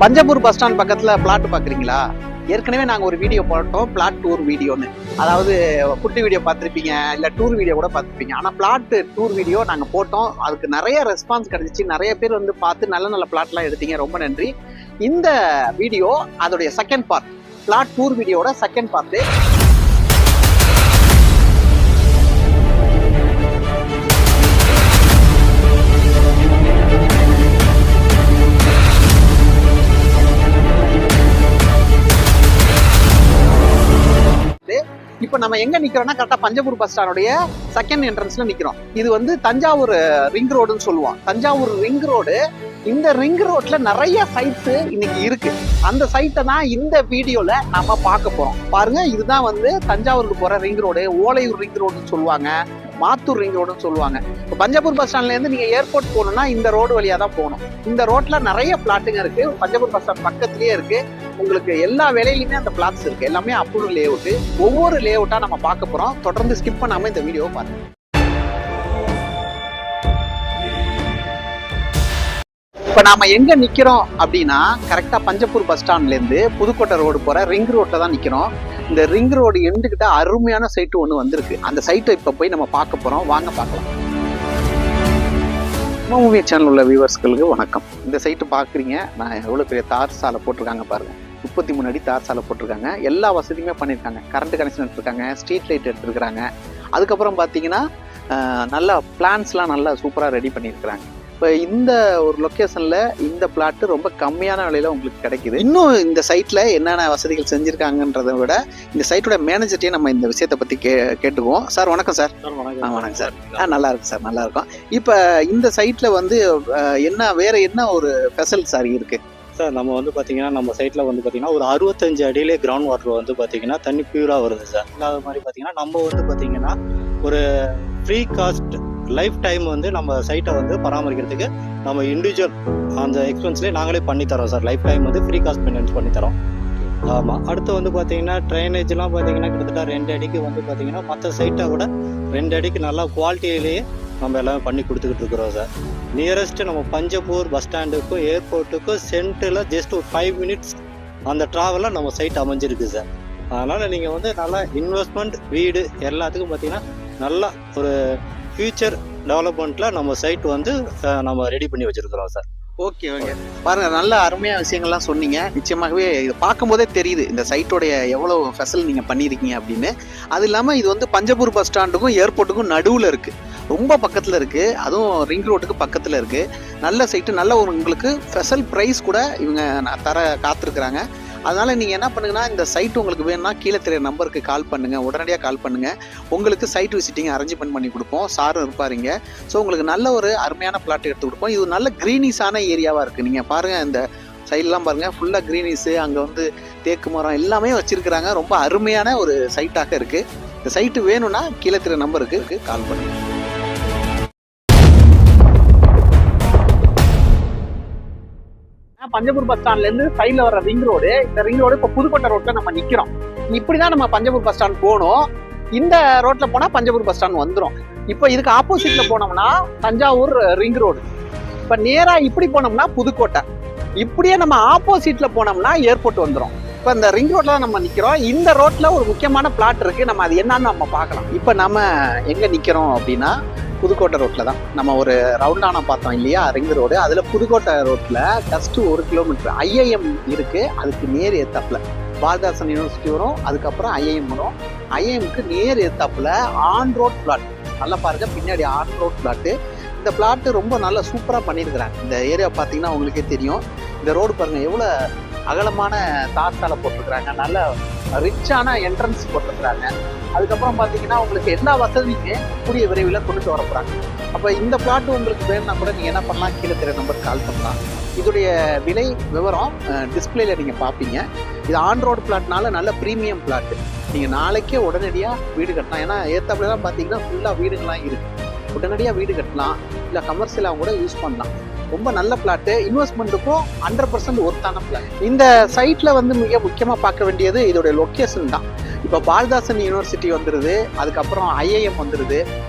Panjappur bus stand பக்கத்துல plot பாக்குறீங்களா? ஏற்கனவே நாங்க ஒரு வீடியோ போட்டோம், பிளாட் டூர் வீடியோன்னு. அதாவது குட்டி வீடியோ பார்த்துருப்பீங்க, இல்ல டூர் வீடியோ கூட பார்த்துருப்பீங்க. ஆனா பிளாட் டூர் வீடியோ நாங்க போட்டோம், அதுக்கு நிறைய ரெஸ்பான்ஸ் கிடைச்சிச்சு. நிறைய பேர் வந்து பார்த்து நல்ல நல்ல பிளாட்லாம் எடுத்தீங்க, ரொம்ப நன்றி. இந்த வீடியோ அதோடைய செகண்ட் பார்ட், பிளாட் டூர் வீடியோட செகண்ட் பார்ட். இப்ப நம்ம எங்க நிக்கிறோம்னா கரெக்டா பஞ்சப்பூர் பஸ் ஸ்டாண்டுடைய செகண்ட் என்ட்ரன்ஸ்ல நிக்கிறோம். இது வந்து தஞ்சாவூர் ரிங் ரோடுன்னு சொல்லுவோம். Thanjavur ring road. இந்த ரிங் ரோட்ல நிறைய சைட்ஸ் இன்னைக்கு இருக்கு. அந்த சைட்டை தான் இந்த வீடியோல நம்ம பார்க்க போறோம். பாருங்க, இதுதான் வந்து தஞ்சாவூருக்கு போற ரிங் ரோடு. ஓலையூர் ரிங் ரோடுன்னு சொல்லுவாங்க, மாத்தூர் ரிங் ரோடுன்னு சொல்லுவாங்க. இப்போ பஞ்சப்பூர் பஸ் ஸ்டாண்ட்ல இருந்து நீங்க ஏர்போர்ட் போகணும்னா இந்த ரோடு வழியா தான் போகணும். இந்த ரோட்ல நிறைய பிளாட்டுங்க இருக்கு. பஞ்சப்பூர் பஸ் ஸ்டாண்ட் பக்கத்துலயே இருக்கு. உங்களுக்கு எல்லா வேலையிலுமே அந்த பிளாட்ஸ் இருக்கு. எல்லாமே அப்ரூவல் லே அவுட். ஒவ்வொரு லே அவுட்டா நம்ம பார்க்க போறோம். தொடர்ந்து ஸ்கிப் பண்ணாம இந்த வீடியோவை பாருங்க. இப்ப நாம எங்க நிக்கிறோம் அப்படின்னா கரெக்டா பஞ்சப்பூர் பஸ் ஸ்டாண்ட்ல இருந்து புதுக்கோட்டை ரோடு போற ரிங் ரோட்ல தான் நிக்கிறோம். இந்த ரிங் ரோடு எண்டுகிட்ட அருமையான சைட்டு ஒண்ணு வந்திருக்கு. அந்த சைட்டை இப்ப போய் நம்ம பார்க்க போறோம். வாங்க பார்க்கலாம். மூவி சேனல் உள்ள வியூவர்ஸ்களுக்கு வணக்கம். இந்த சைட்டு பாக்குறீங்க, நான் எவ்வளவு பெரிய தார் சாலை போட்டிருக்காங்க பாருங்க. 33 அடி தார் சாலை போட்டிருக்காங்க. எல்லா வசதியுமே பண்ணியிருக்காங்க. கரண்ட் கனெக்ஷன் எடுத்திருக்காங்க, ஸ்ட்ரீட் லைட் எடுத்திருக்கிறாங்க. அதுக்கப்புறம் பார்த்தீங்கன்னா நல்லா பிளான்ஸ்லாம் நல்லா சூப்பராக ரெடி பண்ணியிருக்கிறாங்க. இப்போ இந்த ஒரு லொக்கேஷன்ல இந்த பிளாட் ரொம்ப கம்மியான விலையில உங்களுக்கு கிடைக்குது. இன்னும் இந்த சைட்ல என்னென்ன வசதிகள் செஞ்சிருக்காங்கன்றதை விட இந்த சைட்டோட மேனேஜர்ட்டையும் நம்ம இந்த விஷயத்தை பத்தி கேட்டுக்குவோம். சார் வணக்கம் சார். வணக்கம் சார். நல்லா இருக்கு சார், நல்லா இருக்கும். இப்போ இந்த சைட்ல வந்து வேற என்ன ஒரு ஸ்பெஷல் சார் இருக்கு சார்? நம்ம வந்து பார்த்தீங்கன்னா நம்ம சைட்டில் வந்து பார்த்தீங்கன்னா ஒரு 65 அடியிலே கிரவுண்ட் வாட்டர் வந்து பார்த்தீங்கன்னா தண்ணி பியூராக வருது சார். இல்லாத மாதிரி பார்த்தீங்கன்னா நம்ம வந்து பார்த்தீங்கன்னா ஒரு ஃப்ரீ காஸ்ட் லைஃப் டைம் வந்து நம்ம சைட்டை வந்து பராமரிக்கிறதுக்கு நம்ம இண்டிவிஜுவல் அந்த எக்ஸ்பென்ஸ்லேயே நாங்களே பண்ணித்தரோம் சார். லைஃப் டைம் வந்து ஃப்ரீ காஸ்ட் மெயின்டெனன்ஸ் பண்ணித்தரோம். ஆமாம். அடுத்து வந்து பார்த்தீங்கன்னா ட்ரைனேஜ்லாம் பார்த்தீங்கன்னா கிட்டத்தட்ட 2 அடிக்கு வந்து பார்த்தீங்கன்னா மற்ற சைட்டை விட 2 அடிக்கு நல்லா குவாலிட்டியிலேயே நம்ம எல்லாமே பண்ணி கொடுத்துக்கிட்டு இருக்கிறோம் சார். நியரஸ்ட் நம்ம பஞ்சப்பூர் பஸ் ஸ்டாண்டுக்கும் ஏர்போர்ட்டுக்கும் சென்டரில் ஜஸ்ட் ஒரு 5 மினிட்ஸ் அந்த ட்ராவலில் நம்ம சைட் அமைஞ்சிருக்கு சார். அதனால் நீங்கள் வந்து நல்லா இன்வெஸ்ட்மெண்ட் வீடு எல்லாத்துக்கும் பார்த்தீங்கன்னா நல்லா ஒரு ஃபியூச்சர் டெவலப்மெண்ட்டில் நம்ம சைட் வந்து நம்ம ரெடி பண்ணி வச்சுருக்கிறோம் சார். ஓகே ஓகே, பாருங்க, நல்ல அருமையான விஷயங்கள்லாம் சொன்னீங்க. நிச்சயமாகவே இது பார்க்கும்போதே தெரியுது இந்த சைட்டோடைய எவ்வளோ ஃபெசில் நீங்கள் பண்ணியிருக்கீங்க அப்படின்னு. அது இல்லாமல் இது வந்து பஞ்சப்பூர் பஸ் ஸ்டாண்டுக்கும் ஏர்போர்ட்டுக்கும் நடுவில் இருக்குது, ரொம்ப பக்கத்தில் இருக்குது. அதுவும் ரிங் ரோட்டுக்கு பக்கத்தில் இருக்குது. நல்ல சைட்டு, நல்ல ஒரு உங்களுக்கு ஸ்பெஷல் ப்ரைஸ் கூட இவங்க தர காத்திருக்கிறாங்க. அதனால நீங்கள் என்ன பண்ணுங்கன்னா, இந்த சைட்டு உங்களுக்கு வேணும்னா கீழே தெரிய நம்பருக்கு கால் பண்ணுங்கள், உடனடியாக கால் பண்ணுங்கள். உங்களுக்கு சைட் விசிட்டிங் அரேஞ்ச்மெண்ட் பண்ணி கொடுப்போம். சாரும் இருப்பாருங்க. ஸோ உங்களுக்கு நல்ல ஒரு அருமையான பிளாட் எடுத்து கொடுப்போம். இது நல்ல க்ரீனிஸான ஏரியாவாக இருக்குது. நீங்கள் பாருங்கள், இந்த சைட்லாம் பாருங்கள், ஃபுல்லாக க்ரீனிஸு, அங்கே வந்து தேக்கு மரம் எல்லாமே வச்சுருக்கிறாங்க. ரொம்ப அருமையான ஒரு சைட்டாக இருக்குது. இந்த சைட்டு வேணும்னா கீழே தெரிய நம்பருக்கு கால் பண்ணுங்கள். பஞ்சப்பூர் பஸ் ஸ்டாண்ட்ல இருந்து சைட்ல வர ரிங் ரோடு. இந்த ரிங் ரோடு இப்ப புதுக்கோட்டை ரோட்ல நம்ம நிக்கிறோம். இப்படிதான் நம்ம பஞ்சப்பூர் பஸ் ஸ்டாண்ட் போகணும். இந்த ரோட்ல போனா பஞ்சப்பூர் பஸ் ஸ்டாண்ட் வந்துடும். இப்ப இதுக்கு ஆப்போசிட்ல போனோம்னா தஞ்சாவூர் ரிங் ரோடு. இப்ப நேரா இப்படி போனோம்னா புதுக்கோட்டை. இப்படியே நம்ம ஆப்போசிட்ல போனோம்னா ஏர்போர்ட் வந்துடும். இப்ப இந்த ரிங் ரோட்ல தான் நம்ம நிக்கிறோம். இந்த ரோட்ல ஒரு முக்கியமான பிளாட் இருக்கு. நம்ம அது என்னன்னு நம்ம பார்க்கலாம். இப்ப நம்ம எங்க நிக்கிறோம் அப்படின்னா புதுக்கோட்டை ரோட்ல தான். நம்ம ஒரு ரவுண்டானா பார்த்தோம் இல்லையா, ரிங் ரோடு. அதுல புதுக்கோட்டை ரோட்ல ஜஸ்ட் 1 கிலோமீட்டர் ஐஐஎம் இருக்கு. அதுக்கு நேர் எத்தாப்புல பாரதாசன் யூனிவர்சிட்டி வரும். அதுக்கப்புறம் ஐஐஎம் வரும். ஐஐஎம்க்கு நேர் எத்தாப்புல ஆன் ரோட் பிளாட். நல்லா பாருங்க, பின்னாடி ஆன் ரோட் பிளாட்டு. இந்த பிளாட்டு ரொம்ப நல்லா சூப்பரா பண்ணியிருக்கிறாங்க. இந்த ஏரியா பார்த்தீங்கன்னா உங்களுக்கே தெரியும். இந்த ரோடு பாருங்க எவ்வளோ அகலமான தார் சாலை போட்டிருக்கிறாங்க. நல்ல ரிச்சான என்ட்ரன்ஸ் போட்டிருக்கிறாங்க. அதுக்கப்புறம் பார்த்தீங்கன்னா உங்களுக்கு எல்லா வசதியுமே கூடிய விரைவில் கொண்டுட்டு வர போகிறாங்க. அப்போ இந்த பிளாட் உங்களுக்கு வேணும்னா கூட நீங்கள் என்ன பண்ணலாம், கீழே தெரிய நம்பருக்கு கால் பண்ணலாம். இதோடைய விலை விவரம் டிஸ்பிளேல நீங்கள் பார்ப்பீங்க. இது ஆன் ரோடு பிளாட்னால நல்ல ப்ரீமியம் பிளாட்டு. நீங்கள் நாளைக்கே உடனடியாக வீடு கட்டலாம். ஏன்னா ஏத்தாப்புலாம் பார்த்தீங்கன்னா ஃபுல்லாக வீடுகள்லாம் இருக்குது. உடனடியாக வீடு கட்டலாம், இல்லை கமர்ஷியலாக கூட யூஸ் பண்ணலாம். ரொம்ப நல்ல பிளாட்டு. இன்வெஸ்ட்மெண்ட்டுக்கும் 100% ஒர்த்தான பிளாட். இந்த சைட்ல வந்து மிக முக்கியமாக பார்க்க வேண்டியது இதோடைய லொக்கேஷன் தான். இப்போ பாரதாசன் யூனிவர்சிட்டி வந்துடுது, அதுக்கப்புறம் ஐஐஎம் வந்துடுது.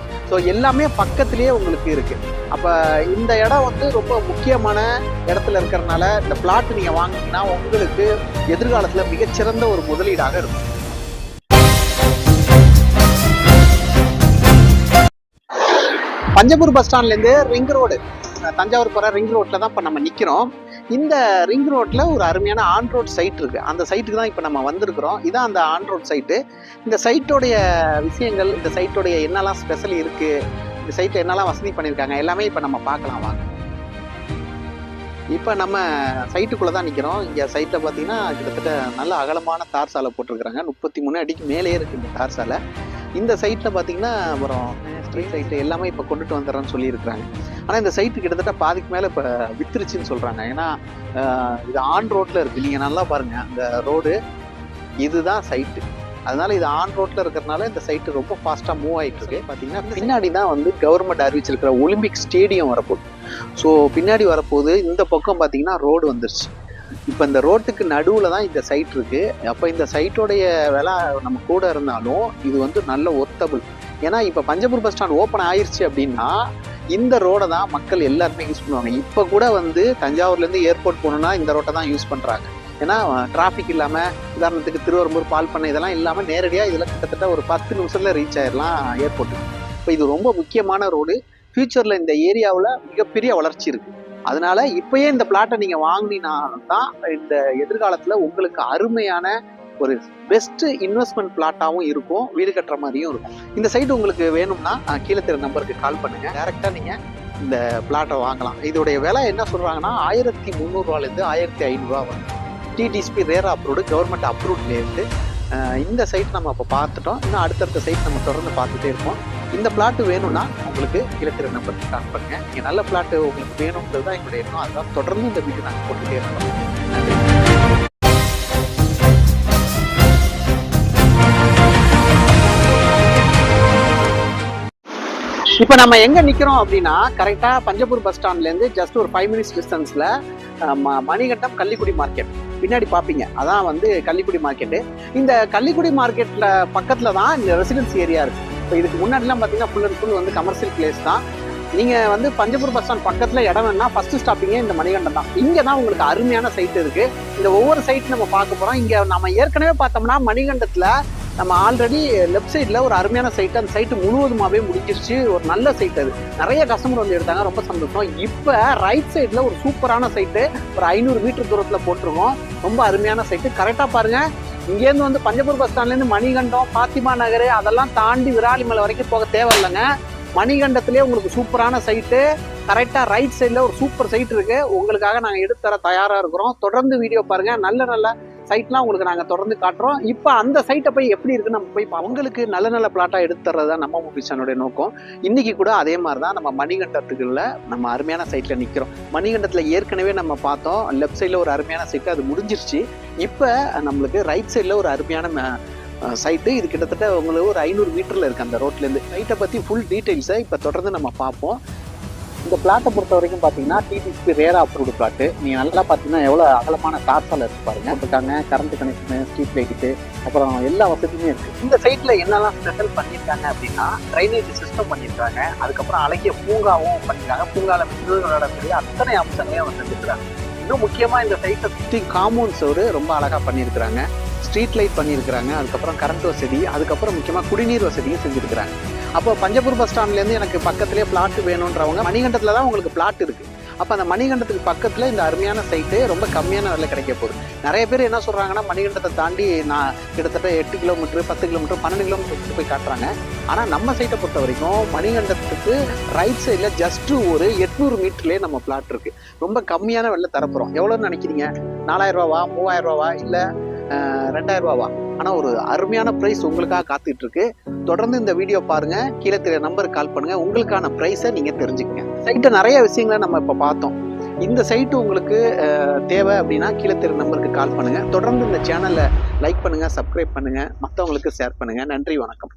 ஸோ எல்லாமே பக்கத்திலேயே உங்களுக்கு இருக்கு. அப்போ இந்த இடம் வந்து ரொம்ப முக்கியமான இடத்துல இருக்கிறதுனால இந்த பிளாட் நீங்கள் வாங்கினீங்கன்னா உங்களுக்கு எதிர்காலத்தில் மிகச்சிறந்த ஒரு முதலீடாக இருக்கும். பஞ்சப்பூர் பஸ் ஸ்டாண்ட்லேருந்து ரிங் ரோடு, தஞ்சாவூர் போகிற ரிங் ரோட்டில் தான் இப்போ நம்ம நிற்கிறோம். இந்த ரிங் ரோட்டில் ஒரு அருமையான ஆன் ரோட் சைட் இருக்குது. அந்த சைட்டுக்கு தான் இப்போ நம்ம வந்திருக்கிறோம். இதான் அந்த ஆன் ரோட் சைட்டு. இந்த சைட்டோடைய விஷயங்கள், இந்த சைட்டோடைய என்னெல்லாம் ஸ்பெஷல் இருக்குது, இந்த சைட்டில் என்னெல்லாம் வசதி பண்ணியிருக்காங்க எல்லாமே இப்போ நம்ம பார்க்கலாம் வாங்க. இப்போ நம்ம சைட்டுக்குள்ளே தான் நிற்கிறோம். இங்கே சைட்டில் பார்த்தீங்கன்னா கிட்டத்தட்ட நல்ல அகலமான தார் சாலை போட்டிருக்கிறாங்க. 33 அடிக்கு மேலே இருக்குது இந்த தார் சாலை. இந்த சைட்டில் பார்த்தீங்கன்னா அப்புறம் ஸ்ட்ரீட் சைட்டு எல்லாமே இப்போ கொண்டுட்டு வந்துடுறேன்னு சொல்லியிருக்கிறாங்க. ஆனால் இந்த சைட்டு கிட்டத்தட்ட பாதிக்கு மேலே இப்போ வித்துருச்சுன்னு சொல்கிறாங்க. ஏன்னா இது ஆன் ரோட்டில் இருக்குது. நீங்கள் நல்லா பாருங்கள், அந்த ரோடு இதுதான் சைட்டு. அதனால இது ஆன் ரோட்டில் இருக்கிறதுனால இந்த சைட்டு ரொம்ப ஃபாஸ்ட்டாக மூவ் ஆகிட்டு இருக்கு. பார்த்தீங்கன்னா பின்னாடி தான் வந்து கவர்மெண்ட் அறிவிச்சிருக்கிற ஒலிம்பிக் ஸ்டேடியம் வரப்போகுது. ஸோ பின்னாடி வரப்போகுது. இந்த பக்கம் பார்த்தீங்கன்னா ரோடு வந்துருச்சு. இப்போ இந்த ரோட்டுக்கு நடுவில் தான் இந்த சைட் இருக்குது. அப்போ இந்த சைட்டோடைய விலை நம்ம கூட இருந்தாலும் இது வந்து நல்ல ஒர்த்தபிள். ஏன்னா இப்போ பஞ்சப்பூர் பஸ் ஸ்டாண்ட் ஓப்பன் ஆயிடுச்சு அப்படின்னா இந்த ரோடை தான் மக்கள் எல்லாருமே யூஸ் பண்ணுவாங்க. இப்போ கூட வந்து தஞ்சாவூர்லேருந்து ஏர்போர்ட் போகணுன்னா இந்த ரோட்டை தான் யூஸ் பண்ணுறாங்க. ஏன்னா டிராஃபிக் இல்லாமல், உதாரணத்துக்கு திருவரம்பூர், பால்பண்ணை இதெல்லாம் இல்லாமல் நேரடியாக இதில் கிட்டத்தட்ட ஒரு 10 நிமிஷத்தில் ரீச் ஆயிடலாம் ஏர்போர்ட்டுக்கு. இப்போ இது ரொம்ப முக்கியமான ரோடு. ஃபியூச்சரில் இந்த ஏரியாவில் மிகப்பெரிய வளர்ச்சி இருக்குது. அதனால இப்பயே இந்த பிளாட்டை நீங்கள் வாங்கினா தான் இந்த எதிர்காலத்தில் உங்களுக்கு அருமையான ஒரு பெஸ்ட் இன்வெஸ்ட்மெண்ட் பிளாட்டாகவும் இருக்கும், வீடு கட்டுற மாதிரியும் இருக்கும். இந்த சைட் உங்களுக்கு வேணும்னா கீழே தெரிய நம்பருக்கு கால் பண்ணுங்கள். டேரெக்டாக நீங்கள் இந்த பிளாட்டை வாங்கலாம். இதோடைய விலை என்ன சொல்கிறாங்கன்னா 1300 1500 வரும். டிடிஎஸ்பி ரேரா அப்ரூவ்டு, கவர்மெண்ட் அப்ரூவ்ட்லேருந்து இந்த சைட் நம்ம இப்போ பார்த்துட்டோம். இன்னும் அடுத்தடுத்த சைட் நம்ம தொடர்ந்து பார்த்துட்டே இருப்போம். இந்த பிளாட்டு வேணும்னா உங்களுக்கு கீழே தெரிய நம்பருக்கு கால் பண்ணுங்க. நீங்கள் நல்ல பிளாட்டு உங்களுக்கு வேணும்ன்றது தான் எங்களுடைய எண்ணம். அதுதான் தொடர்ந்து இந்த வீடியோ நாங்கள் போட்டுகிட்டே இருக்கோம். நன்றி. இப்போ நம்ம எங்கே நிற்கிறோம் அப்படின்னா கரெக்டாக பஞ்சப்பூர் பஸ் ஸ்டாண்ட்லேருந்து ஜஸ்ட் ஒரு 5 மினிட்ஸ் டிஸ்டன்ஸில் மணிகண்டம் கள்ளிக்குடி மார்க்கெட் பின்னாடி பார்ப்பீங்க. அதான் வந்து கள்ளிக்குடி மார்க்கெட்டு. இந்த கள்ளிக்குடி மார்க்கெட்டில் பக்கத்தில் தான் இந்த ரெசிடென்சி ஏரியா இருக்குது. இப்போ இதுக்கு முன்னாடிலாம் பார்த்தீங்கன்னா ஃபுல் அண்ட் ஃபுல் வந்து கமர்ஷியல் பிளேஸ் தான். நீங்கள் வந்து பஞ்சப்பூர் பஸ் ஸ்டாண்ட் பக்கத்தில் இடம் வேணும்னா ஃபஸ்ட்டு ஸ்டாப்பிங்கே இந்த மணிகண்டம் தான். இங்கே தான் உங்களுக்கு அருமையான சைட் இருக்குது. இந்த ஒவ்வொரு சைட் நம்ம பார்க்க போகிறோம். இங்கே நம்ம ஏற்கனவே பார்த்தோம்னா மணிகண்டத்தில் நம்ம ஆல்ரெடி லெஃப்ட் சைடில் ஒரு அருமையான சைட்டு, அந்த சைட்டு முழுவதுமாகவே முடிஞ்சிருச்சு. ஒரு நல்ல சைட். அது நிறைய கஸ்டமர் வந்து எடுத்தாங்க, ரொம்ப சந்தோஷம். இப்போ ரைட் சைடில் ஒரு சூப்பரான சைட்டு, ஒரு 500 மீட்டர் தூரத்தில் போட்டிருக்கோம். ரொம்ப அருமையான சைட்டு. கரெக்டாக பாருங்கள், இங்கேருந்து வந்து பஞ்சப்பூர் பஸ் ஸ்டாண்ட்லேருந்து மணிகண்டம், பாத்திமா நகர் அதெல்லாம் தாண்டி விராலிமலை வரைக்கும் போக தேவையில்லைங்க. மணிகண்டத்திலே உங்களுக்கு சூப்பரான சைட்டு. கரெக்டாக ரைட் சைடில் ஒரு சூப்பர் சைட் இருக்குது. உங்களுக்காக நாங்கள் எடுத்து தர தயாராக இருக்கிறோம். தொடர்ந்து வீடியோ பாருங்கள். நல்ல நல்ல சைட்லாம் உங்களுக்கு நாங்கள் தொடர்ந்து காட்டுறோம். இப்போ அந்த சைட்டை போய் எப்படி இருக்குன்னு நம்ம போய் உங்களுக்கு நல்ல நல்ல பிளாட்டாக எடுத்து தர்றது தான் நம்ம மூவிஸனுடைய நோக்கம். இன்னைக்கு கூட அதே மாதிரி தான் நம்ம மணிகண்டத்துக்குள்ள நம்ம அருமையான சைட்டில் நிற்கிறோம். மணிகண்டத்தில் ஏற்கனவே நம்ம பார்த்தோம், லெஃப்ட் சைடில் ஒரு அருமையான சைட்டு, அது முடிஞ்சிருச்சு. இப்போ நம்மளுக்கு ரைட் சைடில் ஒரு அருமையான சைட்டு. இது கிட்டத்தட்ட உங்களுக்கு ஒரு 500 மீட்டரில் இருக்குது அந்த ரோட்லேருந்து. சைட்டை பற்றி ஃபுல் டீட்டெயில்ஸை இப்போ தொடர்ந்து நம்ம பார்ப்போம். இந்த பிளாட்டை பொறுத்த வரைக்கும் பார்த்தீங்கன்னா டிடிஎஸ்பி ரேரா அப்ரூவ்டு பிளாட்டு. நீங்கள் நல்லா பார்த்தீங்கன்னா எவ்வளோ அகலமான தார்சாலை இருக்கு பாருங்க. போட்டுருக்காங்க கரண்ட் கனெக்ஷனு, ஸ்ட்ரீட் லைட்டு, அப்புறம் எல்லா வசதியுமே இருக்குது. இந்த சைட்டில் என்னெல்லாம் ஸ்பெஷல் பண்ணியிருக்காங்க அப்படின்னா ட்ரைனேஜ் சிஸ்டம் பண்ணியிருக்காங்க. அதுக்கப்புறம் அழகிய பூங்காவும் பண்ணியிருக்காங்க. பூங்காவில் விளையாடக்கூடிய அத்தனை அம்சங்களையும் வந்து இருக்கிறாங்க. இன்னும் முக்கியமாக இந்த சைட்டை சுற்றி காம்பவுண்ட் சோறு ரொம்ப அழகாக பண்ணியிருக்கிறாங்க. ஸ்ட்ரீட் லைட் பண்ணியிருக்கிறாங்க. அதுக்கப்புறம் கரண்ட் வசதி, அதுக்கப்புறம் முக்கியமாக குடிநீர் வசதியும் செஞ்சுருக்கிறாங்க. அப்போ பஞ்சப்பூர் பஸ் ஸ்டாண்ட்லேருந்து எனக்கு பக்கத்துலேயே பிளாட்டு வேணுன்றவங்க மணிகண்டத்தில் தான் உங்களுக்கு பிளாட் இருக்குது. அப்போ அந்த மணிகண்டத்துக்கு பக்கத்தில் இந்த அருமையான சைட்டு ரொம்ப கம்மியான விலை கிடைக்க போகுது. நிறைய பேர் என்ன சொல்கிறாங்கன்னா மணிகண்டத்தை தாண்டி நான் கிட்டத்தட்ட 8 கிலோமீட்டர் 10 கிலோமீட்டர் 12 கிலோமீட்டர் போய் காட்டுறாங்க. ஆனால் நம்ம சைட்டை பொறுத்த வரைக்கும் மணிகண்டத்துக்கு ரைட் சைடில் ஜஸ்ட்டு ஒரு 800 மீட்டர்லேயே நம்ம பிளாட் இருக்குது. ரொம்ப கம்மியான விலை தரப்போகிறோம். எவ்வளோன்னு நினைக்கிறீங்க? 4000 ரூபாவா, 3000 ரூபாவா, இல்லை 2000 ரூபாவா? ஆனால் ஒரு அருமையான ப்ரைஸ் உங்களுக்காக காத்துட்டு இருக்கு. தொடர்ந்து இந்த வீடியோ பாருங்க. கீழே தெரிய நம்பருக்கு கால் பண்ணுங்க. உங்களுக்கான ப்ரைஸை நீங்க தெரிஞ்சுக்கங்க. சைட்டை நிறைய விஷயங்களை நம்ம இப்போ பார்த்தோம். இந்த சைட்டு உங்களுக்கு தேவை அப்படின்னா கீழே தெரிய நம்பருக்கு கால் பண்ணுங்க. தொடர்ந்து இந்த சேனலை லைக் பண்ணுங்க, சப்ஸ்கிரைப் பண்ணுங்க, மற்றவங்களுக்கு ஷேர் பண்ணுங்க. நன்றி, வணக்கம்.